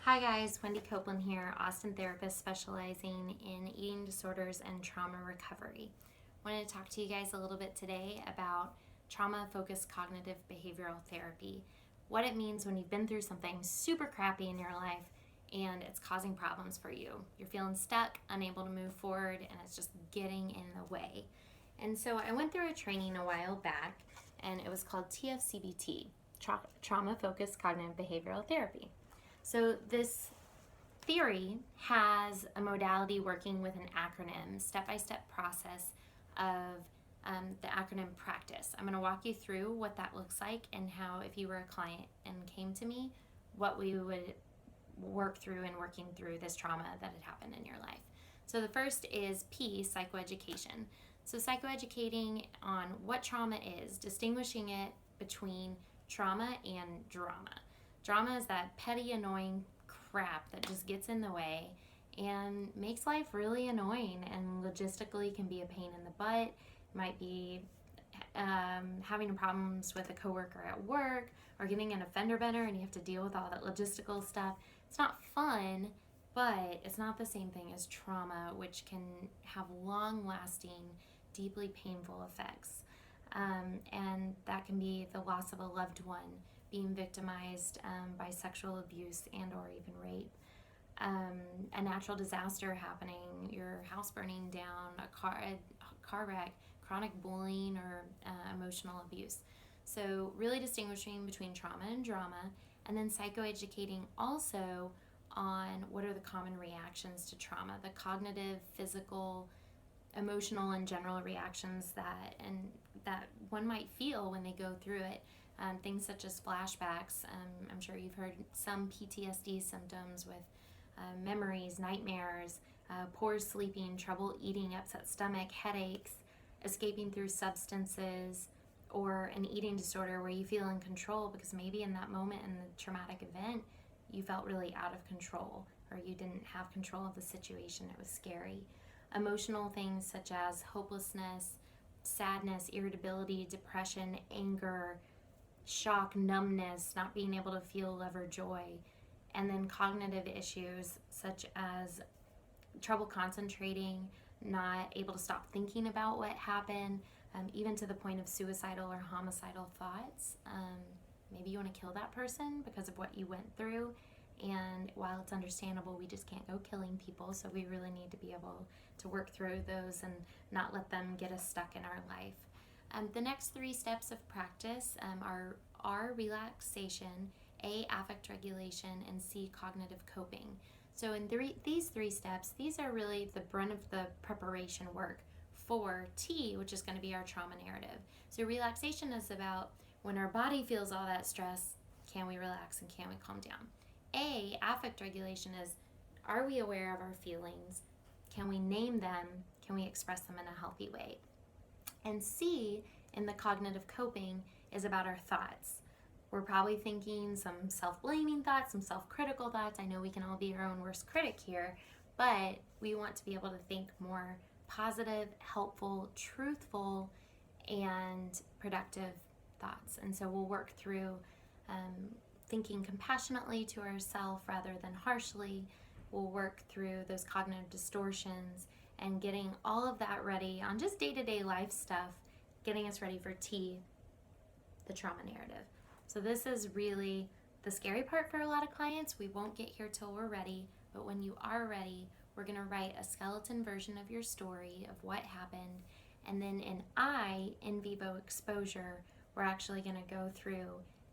Hi guys, Wendy Copeland here, Austin therapist specializing in eating disorders and trauma recovery. I wanted to talk to you guys a little bit today about trauma-focused cognitive behavioral therapy, what it means when you've been through something super crappy in your life and it's causing problems for you. You're feeling stuck, unable to move forward, and it's just getting in the way. And so I went through a training a while back, and it was called TFCBT, Trauma-Focused Cognitive Behavioral Therapy. So this theory has a modality working with an acronym, step-by-step process of the acronym practice. I'm going to walk you through what that looks like and how, if you were a client and came to me, what we would work through in working through this trauma that had happened in your life. So the first is P, psychoeducation. So psychoeducating on what trauma is, distinguishing it between trauma and drama. Drama is that petty, annoying crap that just gets in the way and makes life really annoying and logistically can be a pain in the butt. It might be having problems with a coworker at work or getting an offender bender and you have to deal with all that logistical stuff. It's not fun, but it's not the same thing as trauma, which can have long-lasting, deeply painful effects. And that can be the loss of a loved one, being victimized by sexual abuse and or even rape, a natural disaster happening, your house burning down, a car wreck, chronic bullying, or emotional abuse. So really distinguishing between trauma and drama, and then psychoeducating also on what are the common reactions to trauma, the cognitive, physical, emotional, and general reactions that one might feel when they go through it. Things such as flashbacks. I'm sure you've heard some PTSD symptoms with memories, nightmares, poor sleeping, trouble eating, upset stomach, headaches, escaping through substances, or an eating disorder where you feel in control because maybe in that moment in the traumatic event you felt really out of control or you didn't have control of the situation. It was scary. Emotional things such as hopelessness, sadness, irritability, depression, anger, shock, numbness, not being able to feel love or joy, and then cognitive issues such as trouble concentrating, not able to stop thinking about what happened, even to the point of suicidal or homicidal thoughts. Maybe you want to kill that person because of what you went through, and while it's understandable, we just can't go killing people, so we really need to be able to work through those and not let them get us stuck in our life. The next three steps of practice are R, relaxation, A, affect regulation, and C, cognitive coping. So in these three steps, these are really the brunt of the preparation work for T, which is going to be our trauma narrative. So relaxation is about when our body feels all that stress, can we relax and can we calm down? A, affect regulation is, are we aware of our feelings? Can we name them? Can we express them in a healthy way? And C, in the cognitive coping, is about our thoughts. We're probably thinking some self-blaming thoughts, some self-critical thoughts. I know we can all be our own worst critic here, but we want to be able to think more positive, helpful, truthful, and productive thoughts. And so we'll work through thinking compassionately to ourselves rather than harshly. We'll work through those cognitive distortions and getting all of that ready on just day-to-day life stuff, getting us ready for T, the trauma narrative. So this is really the scary part for a lot of clients. We won't get here till we're ready, but when you are ready, we're going to write a skeleton version of your story of what happened, and then in I, in vivo exposure, we're actually going to go through,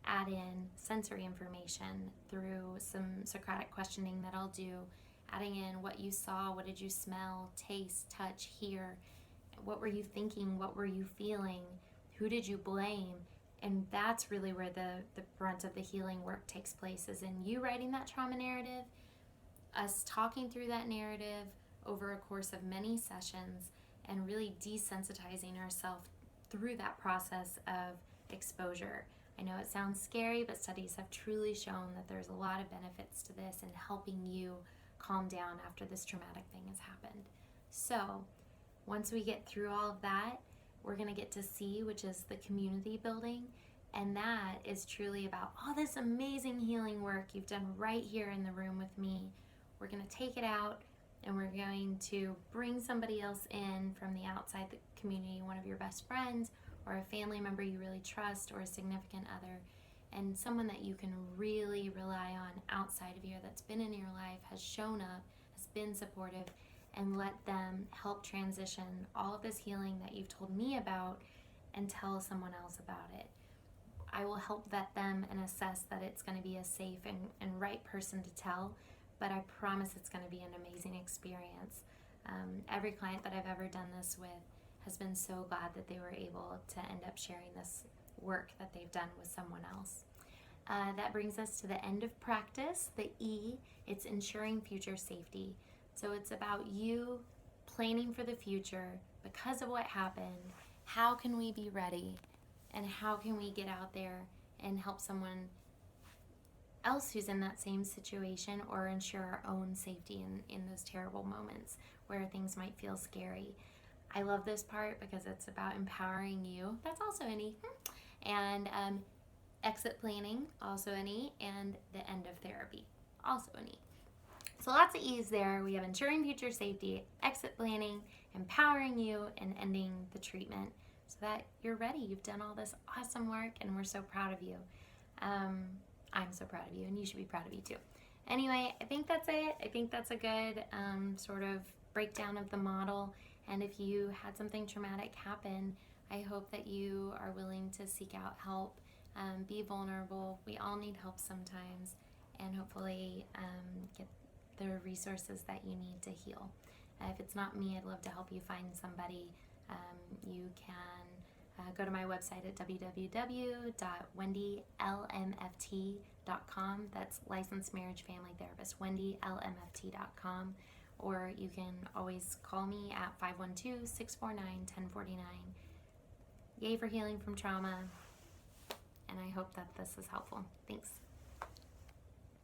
add in sensory information through some Socratic questioning that I'll do, adding in what you saw, what did you smell, taste, touch, hear, what were you thinking, what were you feeling, who did you blame? And that's really where the brunt of the healing work takes place, is in you writing that trauma narrative, us talking through that narrative over a course of many sessions, and really desensitizing ourselves through that process of exposure. I know it sounds scary, but studies have truly shown that there's a lot of benefits to this in helping you calm down after this traumatic thing has happened. So once we get through all of that, we're going to get to C, which is the community building. And that is truly about all this amazing healing work you've done right here in the room with me. We're going to take it out and we're going to bring somebody else in from the outside the community, one of your best friends or a family member you really trust or a significant other, and someone that you can really rely on outside of you that's been in your life, has shown up, has been supportive, and let them help transition all of this healing that you've told me about and tell someone else about it. I will help vet them and assess that it's going to be a safe and right person to tell, but I promise it's going to be an amazing experience. Every client that I've ever done this with has been so glad that they were able to end up sharing this work that they've done with someone else. That brings us to the end of practice, the E. It's ensuring future safety. So it's about you planning for the future because of what happened. How can we be ready? And how can we get out there and help someone else who's in that same situation, or ensure our own safety in those terrible moments where things might feel scary. I love this part because it's about empowering you. That's also an E. And exit planning, also an E. And the end of therapy, also an E. So lots of E's there. We have ensuring future safety, exit planning, empowering you, and ending the treatment so that you're ready. You've done all this awesome work and we're so proud of you. I'm so proud of you, and you should be proud of you too. Anyway, I think that's it. I think that's a good sort of breakdown of the model. And if you had something traumatic happen, I hope that you are willing to seek out help, be vulnerable. We all need help sometimes, and hopefully get the resources that you need to heal. If it's not me, I'd love to help you find somebody. You can go to my website at www.wendy.LMFT.com. That's licensed marriage family therapist, wendy.LMFT.com. Or you can always call me at 512-649-1049. Yay for healing from trauma, and I hope that this is helpful. Thanks.